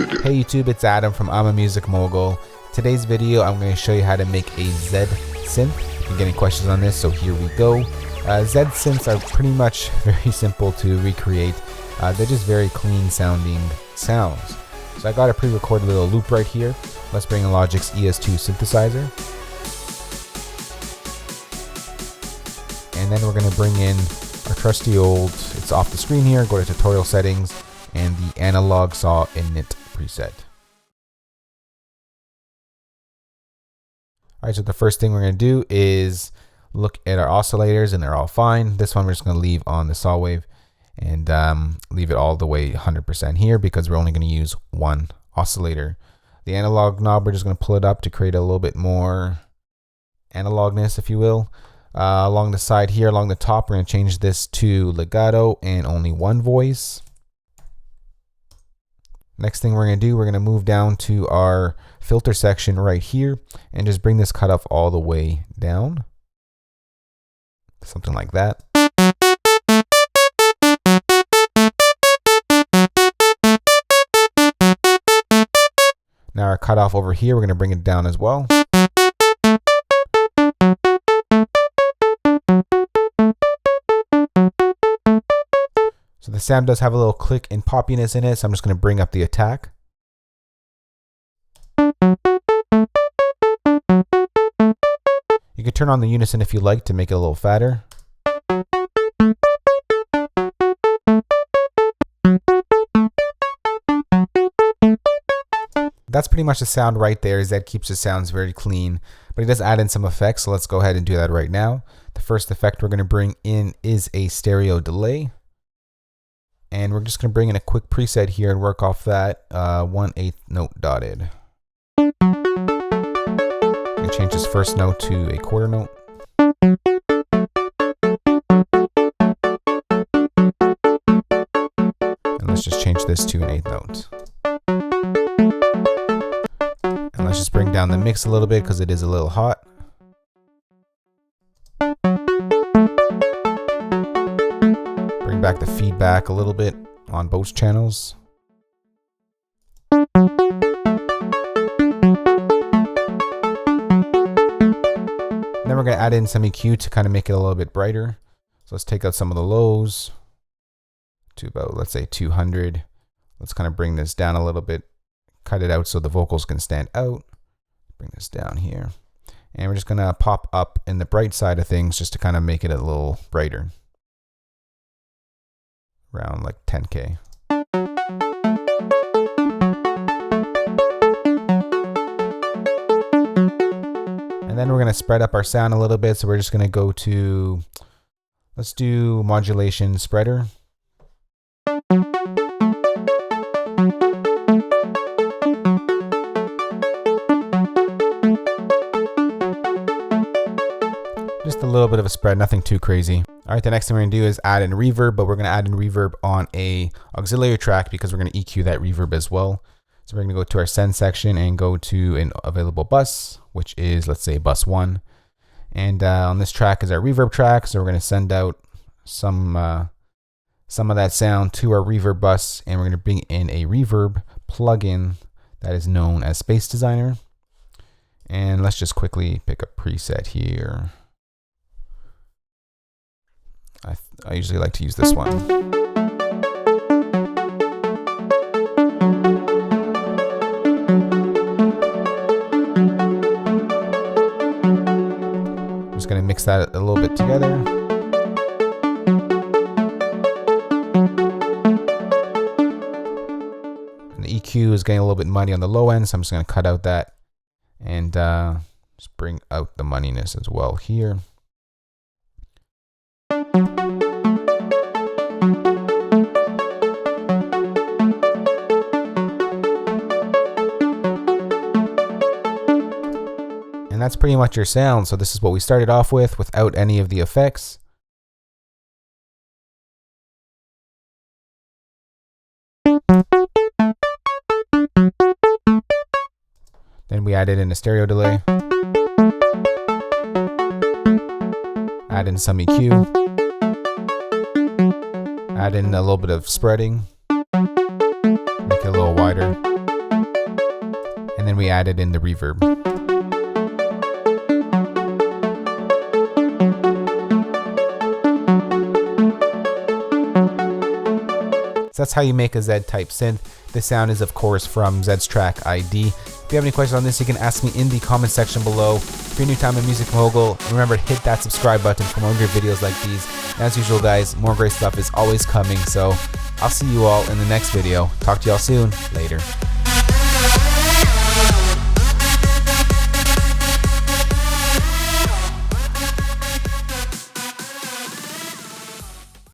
Hey YouTube, it's Adam from I'm a Music Mogul. Today's video I'm going to show you how to make a Zedd synth. I'm getting questions on this, so here we go. Zedd synths are pretty much very simple to recreate. They're just very clean sounding sounds. So I got a pre-recorded little loop right here. Let's bring in Logic's ES2 synthesizer. And then we're going to bring in our trusty old, it's off the screen here, go to tutorial settings, and the analog saw init preset. Alright, so the first thing we're going to do is look at our oscillators, and they're all fine. This one we're just going to leave on the saw wave and leave it all the way 100% here because we're only going to use one oscillator. The analog knob, we're just going to pull it up to create a little bit more analogness, if you will. Along the side here, along the top, we're going to change this to legato and only one voice. Next thing we're going to do, we're going to move down to our filter section right here and just bring this cutoff all the way down. Something like that. Now our cutoff over here, we're going to bring it down as well. So the sound does have a little click and poppiness in it, so I'm just going to bring up the attack. You can turn on the unison if you like to make it a little fatter. That's pretty much the sound right there. Zedd keeps the sounds very clean, but he does add in some effects, so let's go ahead and do that right now. The first effect we're going to bring in is a stereo delay. And we're just going to bring in a quick preset here and work off that 1/8 note dotted. I'm going to change this first note to a quarter note. And let's just change this to an 1/8 note. And let's just bring down the mix a little bit because it is a little hot. Bring back the feedback a little bit on both channels. And then we're going to add in some EQ to kind of make it a little bit brighter. So let's take out some of the lows to about, let's say 200. Let's kind of bring this down a little bit, cut it out so the vocals can stand out. Bring this down here. And we're just going to pop up in the bright side of things just to kind of make it a little brighter. Around like 10K. And then we're going to spread up our sound a little bit. So we're just going to go to, let's do modulation spreader. Just a little bit of a spread, nothing too crazy. All right, the next thing we're gonna do is add in reverb, but we're gonna add in reverb on a auxiliary track because we're gonna EQ that reverb as well. So we're gonna go to our send section and go to an available bus, which is, let's say, bus 1. And on this track is our reverb track, so we're gonna send out some of that sound to our reverb bus, and we're gonna bring in a reverb plugin that is known as Space Designer. And let's just quickly pick a preset here. I usually like to use this one. I'm just going to mix that a little bit together. And the EQ is getting a little bit muddy on the low end, so I'm just going to cut out that and just bring out the muddiness as well here. And that's pretty much your sound. So this is what we started off with without any of the effects. Then we added in a stereo delay. Add in some EQ. Add in a little bit of spreading. Make it a little wider. then we added in the reverb. So that's how you make a Zedd type synth. This sound is of course from Zedd's track ID. If you have any questions on this, you can ask me in the comment section below. If you're new to Music Mogul, remember to hit that subscribe button for more great videos like these. And as usual guys, more great stuff is always coming, so I'll see you all in the next video. Talk to y'all soon. Later.